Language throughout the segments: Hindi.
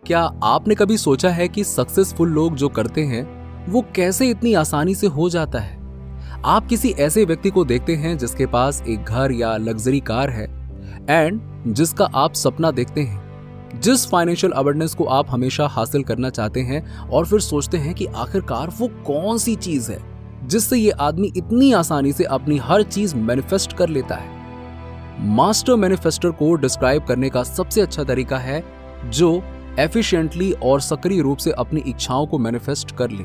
क्या आपने कभी सोचा है कि सक्सेसफुल लोग जो करते हैं वो कैसे इतनी आसानी से हो जाता है? आप किसी ऐसे व्यक्ति को देखते हैं जिसके पास एक घर या लग्जरी कार है एंड जिसका आप सपना देखते हैं, जिस फाइनेंशियल अवेयरनेस को आप हमेशा हासिल करना चाहते हैं, और फिर सोचते हैं कि आखिरकार वो कौन सी चीज है जिससे ये आदमी इतनी आसानी से अपनी हर चीज मैनिफेस्ट कर लेता है। मास्टर मैनिफेस्टर को डिस्क्राइब करने का सबसे अच्छा तरीका है जो एफिशिएंटली और सक्रिय रूप से अपनी इच्छाओं को मैनिफेस्ट कर ले।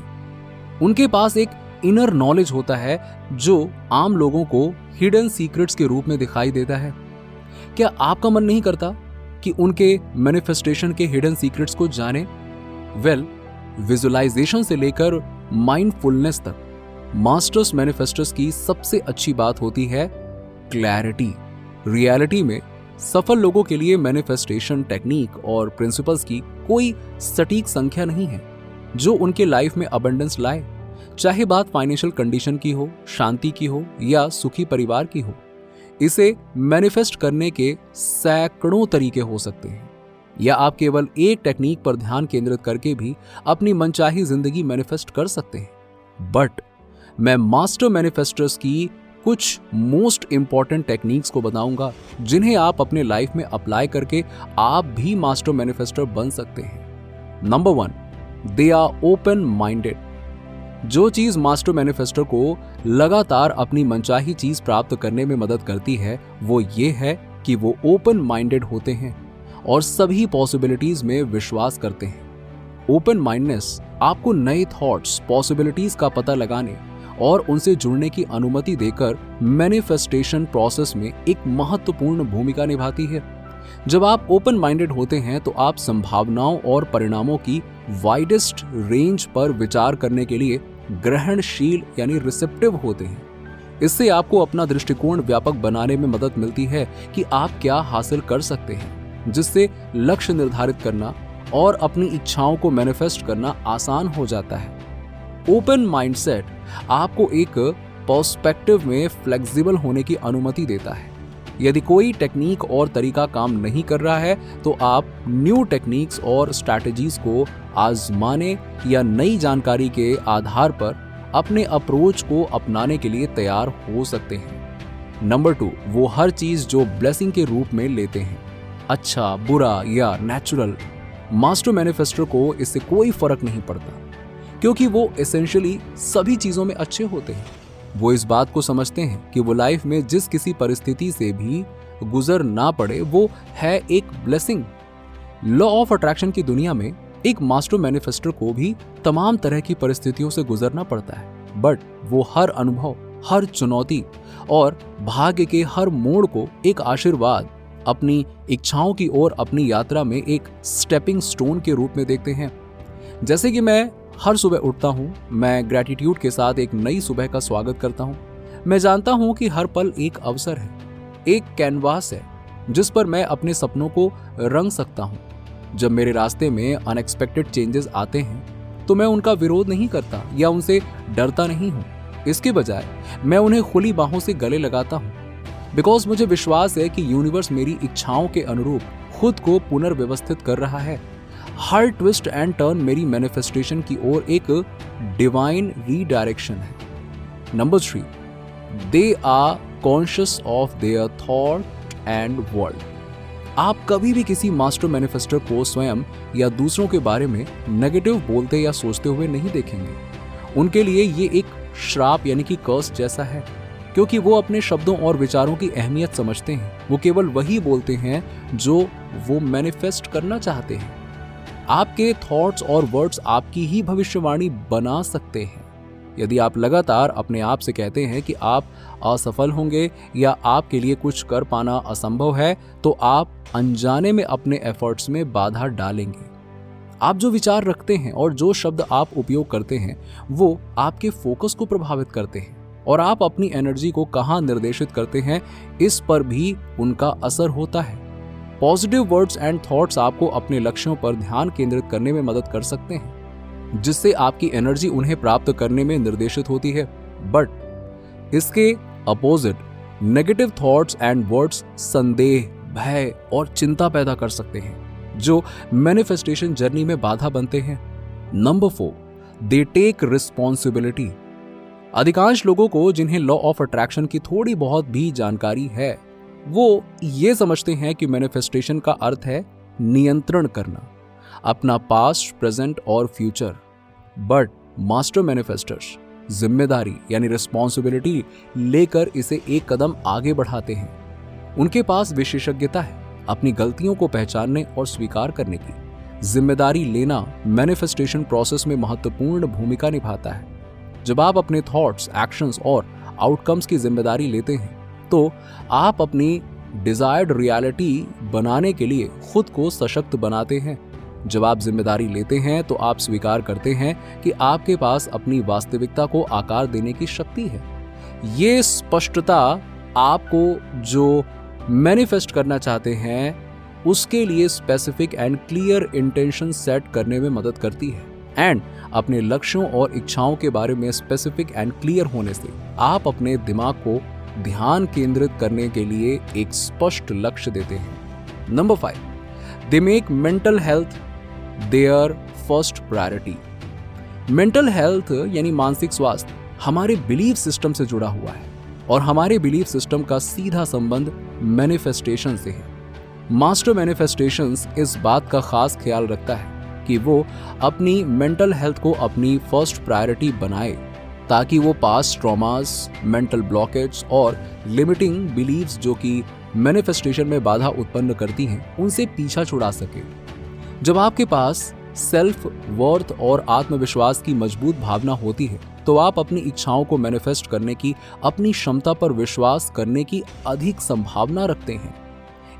उनके पास एक इनर नॉलेज होता है जो आम लोगों को हिडन सीक्रेट्स के रूप में दिखाई देता है। क्या आपका मन नहीं करता कि उनके मैनिफेस्टेशन के हिडन सीक्रेट्स को जाने? विजुअलाइजेशन से लेकर माइंडफुलनेस तक मास्टर्स मैनिफेस्टर्स की सबसे अच्छी बात होती है क्लैरिटी। रियलिटी में सफल लोगों के लिए मैनिफेस्टेशन टेक्निक और प्रिंसिपल्स की कोई सटीक संख्या नहीं है जो उनके लाइफ में अबंडेंस लाए। चाहे बात फाइनेंशियल कंडीशन की हो, शांति की हो या सुखी परिवार की हो, इसे मैनिफेस्ट करने के सैकड़ों तरीके हो सकते हैं। या आप केवल एक टेक्निक पर ध्यान केंद्रित करके भी अपनी मनचाही जिंदगी मैनिफेस्ट कर सकते हैं। बट मैं मास्टर मैनिफेस्टर्स की कुछ मोस्ट इंपॉर्टेंट टेक्निक्स को बताऊंगा जिन्हें आप अपने लाइफ में अप्लाई करके आप भी मास्टर मैनिफेस्टर बन सकते हैं। Number 1, they are open minded. जो चीज मास्टर मैनिफेस्टर को लगातार अपनी मनचाही चीज प्राप्त करने में मदद करती है वो ये है कि वो ओपन माइंडेड होते हैं और सभी पॉसिबिलिटीज में विश्वास करते हैं। ओपन माइंडनेस आपको नए थॉट्स, पॉसिबिलिटीज का पता लगाने और उनसे जुड़ने की अनुमति देकर मैनिफेस्टेशन प्रोसेस में एक महत्वपूर्ण भूमिका निभाती है। जब आप ओपन माइंडेड होते हैं तो आप संभावनाओं और परिणामों की वाइडेस्ट रेंज पर विचार करने के लिए ग्रहणशील यानी रिसेप्टिव होते हैं। इससे आपको अपना दृष्टिकोण व्यापक बनाने में मदद मिलती है कि आप क्या हासिल कर सकते हैं, जिससे लक्ष्य निर्धारित करना और अपनी इच्छाओं को मैनिफेस्ट करना आसान हो जाता है। ओपन माइंडसेट आपको एक पर्सपेक्टिव में फ्लेक्सिबल होने की अनुमति देता है। यदि कोई टेक्निक और तरीका काम नहीं कर रहा है तो आप न्यू टेक्निक्स और स्ट्रैटेजीज को आजमाने या नई जानकारी के आधार पर अपने अप्रोच को अपनाने के लिए तैयार हो सकते हैं। नंबर 2, वो हर चीज जो ब्लेसिंग के रूप में लेते हैं, अच्छा, बुरा या नेचुरल। मास्टर मैनिफेस्टर को इससे कोई फर्क नहीं पड़ता क्योंकि वो एसेंशियली सभी चीजों में अच्छे होते हैं। वो इस बात को समझते हैं कि वो लाइफ में जिस किसी परिस्थिति से भी गुजर ना पड़े वो है एक ब्लेसिंग। लॉ ऑफ अट्रैक्शन की दुनिया में एक मास्टर मैनिफेस्टर को भी तमाम तरह की परिस्थितियों से गुजरना पड़ता है, बट वो हर अनुभव, हर चुनौती और भाग्य के हर मोड़ को एक आशीर्वाद, अपनी इच्छाओं की ओर अपनी यात्रा में एक स्टेपिंग स्टोन के रूप में देखते हैं। जैसे कि मैं हर सुबह उठता हूँ, मैं ग्रैटिट्यूड के साथ एक नई सुबह का स्वागत करता हूँ। मैं जानता हूँ कि हर पल एक अवसर है, एक कैनवास है जिस पर मैं अपने सपनों को रंग सकता हूँ। जब मेरे रास्ते में अनएक्सपेक्टेड चेंजेस आते हैं तो मैं उनका विरोध नहीं करता या उनसे डरता नहीं हूँ। इसके बजाय मैं उन्हें खुली बाहों से गले लगाता हूँ, बिकॉज मुझे विश्वास है कि यूनिवर्स मेरी इच्छाओं के अनुरूप खुद को पुनर्व्यवस्थित कर रहा है। हर ट्विस्ट एंड टर्न मेरी मैनिफेस्टेशन की ओर एक डिवाइन रीडायरेक्शन है। Number 3, they are conscious of their thought and world. आप कभी भी किसी मास्टर मैनिफेस्टर को स्वयं या दूसरों के बारे में नेगेटिव बोलते या सोचते हुए नहीं देखेंगे। उनके लिए ये एक श्राप यानी कि कर्स जैसा है, क्योंकि वो अपने शब्दों और विचारों की अहमियत समझते हैं। वो केवल वही बोलते हैं जो वो मैनिफेस्ट करना चाहते हैं। आपके थॉट्स और वर्ड्स आपकी ही भविष्यवाणी बना सकते हैं। यदि आप लगातार अपने आप से कहते हैं कि आप असफल होंगे या आपके लिए कुछ कर पाना असंभव है, तो आप अनजाने में अपने एफर्ट्स में बाधा डालेंगे। आप जो विचार रखते हैं और जो शब्द आप उपयोग करते हैं वो आपके फोकस को प्रभावित करते हैं, और आप अपनी एनर्जी को कहाँ निर्देशित करते हैं इस पर भी उनका असर होता है। पॉजिटिव वर्ड्स एंड थॉट्स आपको अपने लक्ष्यों पर ध्यान केंद्रित करने में मदद कर सकते हैं, जिससे आपकी एनर्जी उन्हें प्राप्त करने में निर्देशित होती है। बट इसके opposite negative thoughts and words संदेह, भय और चिंता पैदा कर सकते हैं। जो मैनिफेस्टेशन जर्नी में बाधा बनते हैं। Number 4, they take responsibility. अधिकांश लोगों को जिन्हें लॉ ऑफ अट्रैक्शन की थोड़ी बहुत भी जानकारी है, वो ये समझते हैं कि मैनिफेस्टेशन का अर्थ है नियंत्रण करना अपना पास्ट, प्रेजेंट और फ्यूचर। बट मास्टर मैनिफेस्टर्स जिम्मेदारी यानी रिस्पॉन्सिबिलिटी लेकर इसे एक कदम आगे बढ़ाते हैं। उनके पास विशेषज्ञता है अपनी गलतियों को पहचानने और स्वीकार करने की। जिम्मेदारी लेना मैनिफेस्टेशन प्रोसेस में महत्वपूर्ण भूमिका निभाता है। जब आप अपने थॉट्स, एक्शंस और आउटकम्स की जिम्मेदारी लेते हैं तो आप अपनी डिजायर्ड रियलिटी बनाने के लिए खुद को सशक्त बनाते हैं। जब आप जिम्मेदारी लेते हैं तो आप स्वीकार करते हैं कि आपके पास अपनी वास्तविकता को आकार देने की शक्ति है। ये स्पष्टता आपको जो मैनिफेस्ट करना चाहते हैं उसके लिए specific and clear intention set करने में मदद करती है। एंड अपने लक्ष्यों और इच्छाओं के बारे में स्पेसिफिक एंड क्लियर होने से आप अपने दिमाग को ध्यान केंद्रित करने के लिए एक स्पष्ट लक्ष्य देते हैं। Number 5, they make mental health their first priority. Mental health यानी मानसिक स्वास्थ्य हमारे बिलीफ सिस्टम से जुड़ा हुआ है और हमारे बिलीफ सिस्टम का सीधा संबंध मैनिफेस्टेशन से है। मास्टर मैनिफेस्टेशंस इस बात का खास ख्याल रखता है कि वो अपनी मेंटल हेल्थ को अपनी फर्स्ट प्रायोरिटी बनाए ताकि वो पास्ट ट्रॉमास, मेंटल ब्लॉकेज और लिमिटिंग बिलीव्स जो कि मैनिफेस्टेशन में बाधा उत्पन्न करती हैं उनसे पीछा छुड़ा सके। जब आपके पास सेल्फ वर्थ और आत्मविश्वास की मजबूत भावना होती है तो आप अपनी इच्छाओं को मैनिफेस्ट करने की अपनी क्षमता पर विश्वास करने की अधिक संभावना रखते हैं।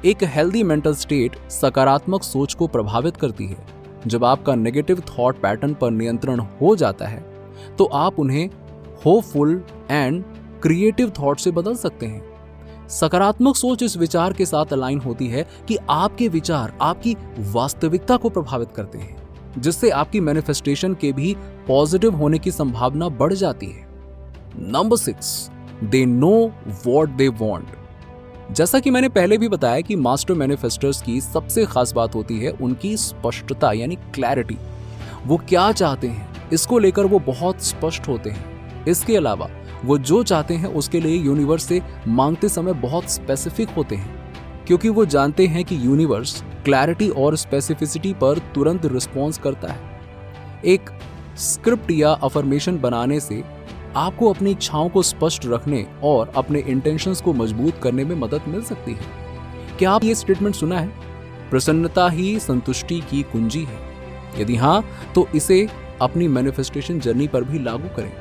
एक हेल्दी मेंटल स्टेट सकारात्मक सोच को प्रभावित करती है। जब आपका नेगेटिव थॉट पैटर्न पर नियंत्रण हो जाता है तो आप उन्हें होपफुल एंड क्रिएटिव थॉट से बदल सकते हैं। सकारात्मक सोच इस विचार के साथ अलाइन होती है कि आपके विचार आपकी वास्तविकता को प्रभावित करते हैं, जिससे आपकी मैनिफेस्टेशन के भी पॉजिटिव होने की संभावना बढ़ जाती है। Number 6, they know what they want. जैसा कि मैंने पहले भी बताया कि मास्टर मैनिफेस्टर्स की सबसे खास बात होती है उनकी स्पष्टता यानी क्लैरिटी। वो क्या चाहते हैं इसको लेकर वो बहुत स्पष्ट होते हैं। इसके अलावा वो जो चाहते हैं उसके लिए यूनिवर्स से मांगते समय बहुत स्पेसिफिक होते हैं, क्योंकि वो जानते हैं कि यूनिवर्स क्लैरिटी और स्पेसिफिसिटी पर तुरंत रिस्पॉन्स करता है। एक स्क्रिप्ट या अफर्मेशन बनाने से आपको अपनी इच्छाओं को स्पष्ट रखने और अपने इंटेंशंस को मजबूत करने में मदद मिल सकती है। क्या आप ये स्टेटमेंट सुना है? प्रसन्नता ही संतुष्टि की कुंजी है। यदि हाँ, तो इसे अपनी मैनिफेस्टेशन जर्नी पर भी लागू करें।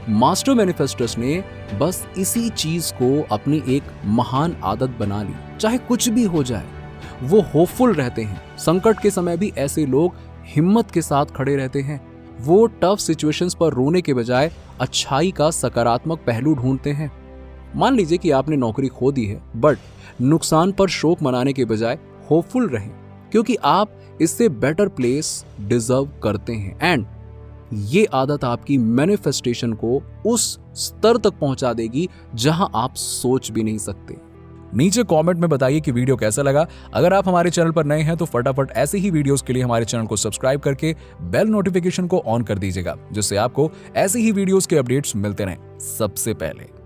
मास्टर मैनिफेस्टर्स ने बस इसी चीज को अपनी एक महान आदत बना ली। चाहे कुछ भी हो जाए वो होपफुल रहते हैं। संकट के समय भी ऐसे लोग हिम्मत के साथ खड़े रहते हैं। वो टफ सिचुएशंस पर रोने के बजाय अच्छाई का सकारात्मक पहलू ढूंढते हैं। मान लीजिए कि आपने नौकरी खो दी है, बट नुकसान पर शोक मनाने के बजाय होपफुल रहें, क्योंकि आप इससे बेटर प्लेस डिजर्व करते हैं। एंड ये आदत आपकी मैनिफेस्टेशन को उस स्तर तक पहुंचा देगी जहां आप सोच भी नहीं सकते। नीचे कमेंट में बताइए कि वीडियो कैसा लगा। अगर आप हमारे चैनल पर नए हैं तो फटाफट ऐसे ही वीडियोस के लिए हमारे चैनल को सब्सक्राइब करके बेल नोटिफिकेशन को ऑन कर दीजिएगा, जिससे आपको ऐसे ही वीडियोस के अपडेट्स मिलते रहें सबसे पहले।